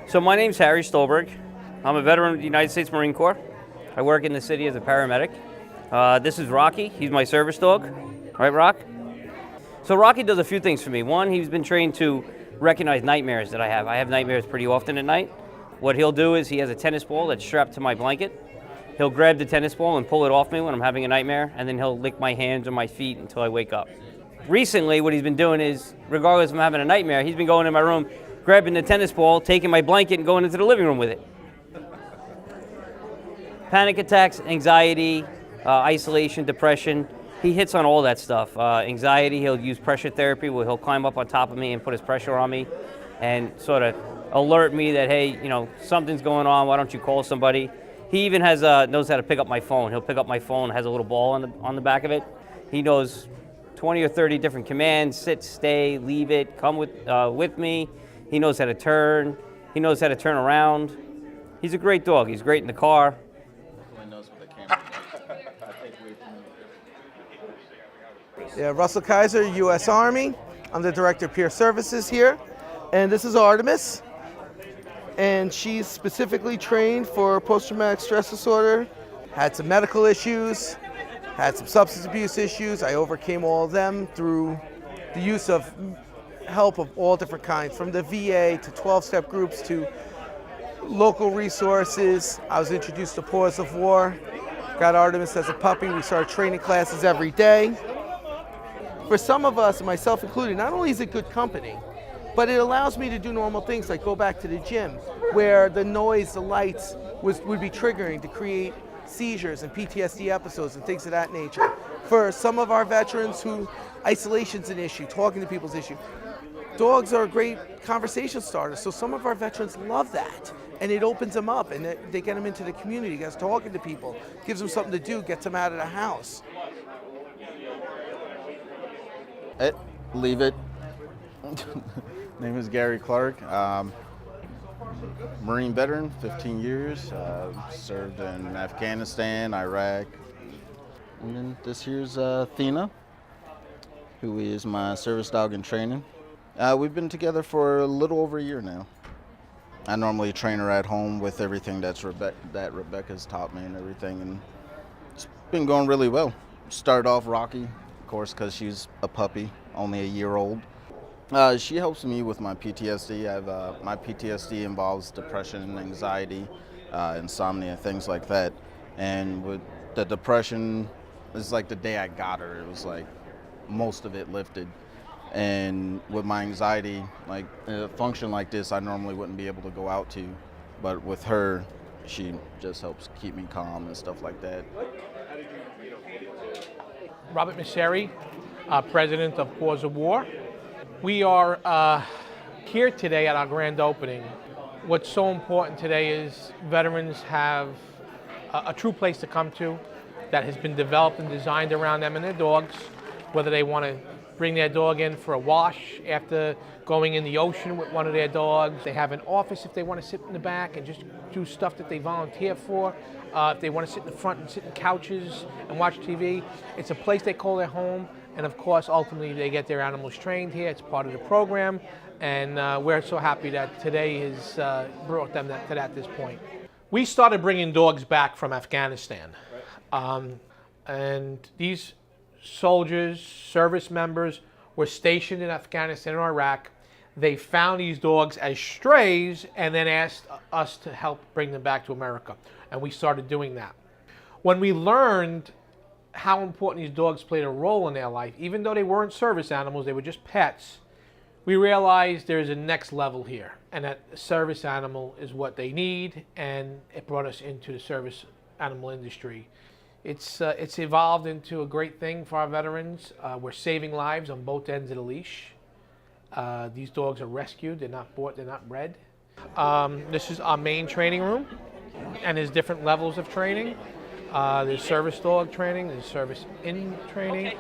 So my name's Harry Stolberg. I'm a veteran of the United States Marine Corps. I work in the city as a paramedic. This is Rocky. He's my service dog. Right, Rock? So Rocky does a few things for me. One, he's been trained to recognize nightmares that I have. I have nightmares pretty often at night. What he'll do is he has a tennis ball that's strapped to my blanket. He'll grab the tennis ball and pull it off me when I'm having a nightmare, and then he'll lick my hands or my feet until I wake up. Recently, what he's been doing is, regardless if I'm having a nightmare, he's been going in my room, grabbing the tennis ball, taking my blanket, and going into the living room with it. Panic attacks, anxiety, isolation, depression, he hits on all that stuff. Anxiety, he'll use pressure therapy where he'll climb up on top of me and put his pressure on me and sort of alert me that, hey, something's going on, why don't you call somebody? He even knows how to pick up my phone. He'll pick up my phone, has a little ball on the back of it. He knows 20 or 30 different commands: sit, stay, leave it, come with me. He knows how to turn. He knows how to turn around. He's a great dog. He's great in the car. Yeah, Russell Kaiser, U.S. Army. I'm the Director of Peer Services here. And this is Artemis. And she's specifically trained for post-traumatic stress disorder. Had some medical issues, had some substance abuse issues. I overcame all of them through the use of help of all different kinds, from the VA to 12-step groups to local resources. I was introduced to Paws of War. Got Artemis as a puppy. We started training classes every day. For some of us, myself included, not only is it good company, but it allows me to do normal things like go back to the gym where the noise, the lights would be triggering to create seizures and PTSD episodes and things of that nature. For some of our veterans who isolation's an issue, talking to people's issue, dogs are a great conversation starter. So some of our veterans love that, and it opens them up and they get them into the community, gets talking to people, gives them something to do, gets them out of the house. Leave it. Name is Gary Clark. Marine veteran, 15 years. Served in Afghanistan, Iraq. And then this here's Athena, who is my service dog in training. We've been together for a little over a year now. I normally train her at home with everything that Rebecca's taught me and everything, and it's been going really well. Started off rocky, of course, because she's a puppy, only a year old. She helps me with my PTSD. My PTSD involves depression, anxiety, insomnia, things like that. And with the depression, it's like the day I got her, it was like most of it lifted. And with my anxiety, like a function like this, I normally wouldn't be able to go out to, but with her, she just helps keep me calm and stuff like that. Robert Misseri, President of Paws of War. We are here today at our grand opening. What's so important today is veterans have a true place to come to that has been developed and designed around them and their dogs, whether they want to bring their dog in for a wash after going in the ocean with one of their dogs. They have an office if they want to sit in the back and just do stuff that they volunteer for. If they want to sit in the front and sit in couches and watch TV, it's a place they call their home. And of course, ultimately, they get their animals trained here. It's part of the program. And we're so happy that today has brought them to this point. We started bringing dogs back from Afghanistan. And these soldiers, service members, were stationed in Afghanistan and Iraq. They found these dogs as strays and then asked us to help bring them back to America. And we started doing that. When we learned how important these dogs played a role in their life, even though they weren't service animals, they were just pets, we realized there's a next level here, and that a service animal is what they need, and it brought us into the service animal industry. It's evolved into a great thing for our veterans. We're saving lives on both ends of the leash. These dogs are rescued, they're not bought, they're not bred. This is our main training room, and there's different levels of training. There's service dog training, there's service in training.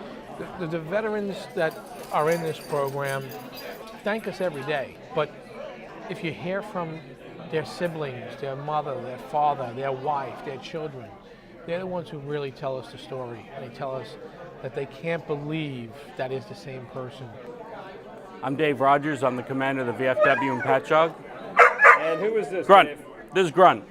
The veterans that are in this program thank us every day, but if you hear from their siblings, their mother, their father, their wife, their children, they're the ones who really tell us the story. They tell us that they can't believe that is the same person. I'm Dave Rogers. I'm the commander of the VFW in Patchogue. And And who is this? Grunt. Dave? This is Grunt.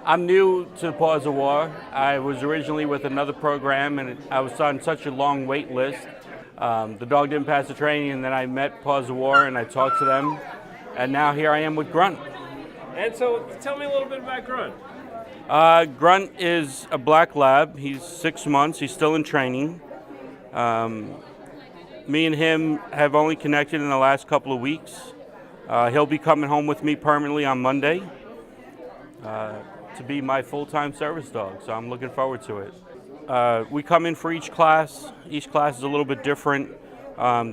I'm new to Paws of War. I was originally with another program, and I was on such a long wait list. The dog didn't pass the training, and then I met Paws of War, and I talked to them, and now here I am with Grunt. And so, tell me a little bit about Grunt. Grunt is a black lab. He's 6 months. He's still in training. Me and him have only connected in the last couple of weeks. He'll be coming home with me permanently on Monday to be my full-time service dog, so I'm looking forward to it. We come in for each class. Each class is a little bit different.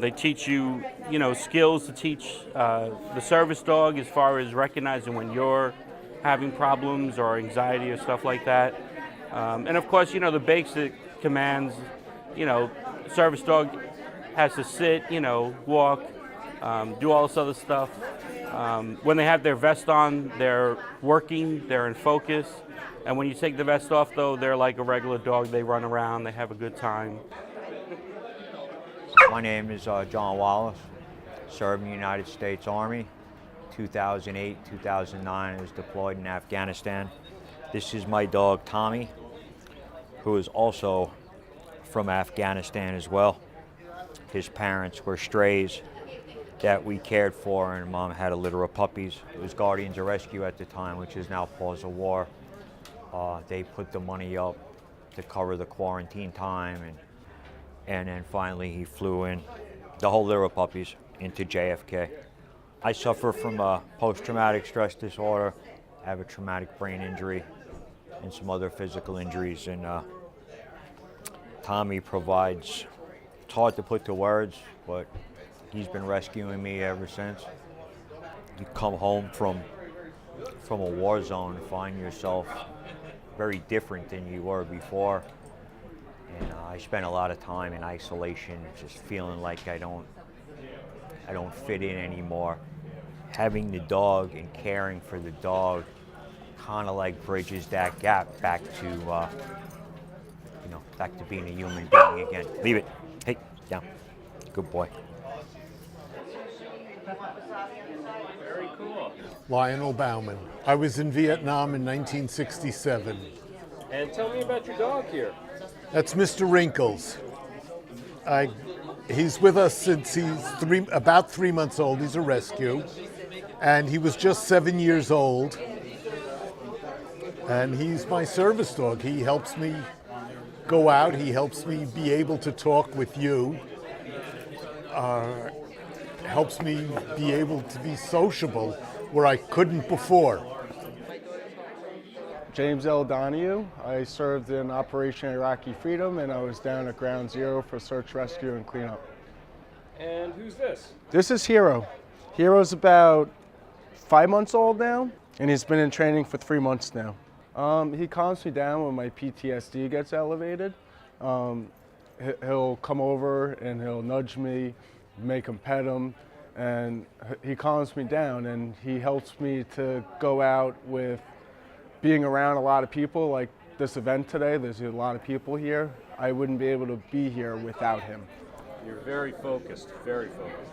They teach you, skills to teach the service dog as far as recognizing when you're having problems or anxiety or stuff like that. And of course, the basic commands, service dog has to sit, walk, do all this other stuff. When they have their vest on, they're working, they're in focus. And when you take the vest off, though, they're like a regular dog. They run around, they have a good time. My name is John Wallace, served in the United States Army. 2008, 2009, I was deployed in Afghanistan. This is my dog, Tommy, who is also from Afghanistan as well. His parents were strays that we cared for, and Mom had a litter of puppies. It was Guardians of Rescue at the time, which is now Paws of War. They put the money up to cover the quarantine time, and then finally he flew in, the whole litter of puppies, into JFK. I suffer from a post-traumatic stress disorder. I have a traumatic brain injury and some other physical injuries, and Tommy provides, it's hard to put to words, but he's been rescuing me ever since. You come home from a war zone and find yourself very different than you were before. And I spent a lot of time in isolation, just feeling like I don't fit in anymore. Having the dog and caring for the dog kind of like bridges that gap back to, back to being a human being again. Leave it. Hey, down. Good boy. Very cool. Lionel Bauman. I was in Vietnam in 1967. And tell me about your dog here. That's Mr. Wrinkles. He's with us since he's about 3 months old. He's a rescue. And he was just 7 years old. And he's my service dog. He helps me go out. He helps me be able to talk with you. Helps me be able to be sociable where I couldn't before. James L. Donahue. I served in Operation Iraqi Freedom, and I was down at Ground Zero for search, rescue, and cleanup. And who's this? This is Hero. Hero's about 5 months old now, and he's been in training for 3 months now. He calms me down when my PTSD gets elevated. He'll come over and he'll nudge me, make him pet him, and he calms me down, and he helps me to go out with being around a lot of people. Like this event today, there's a lot of people here. I wouldn't be able to be here without him. You're very focused, very focused.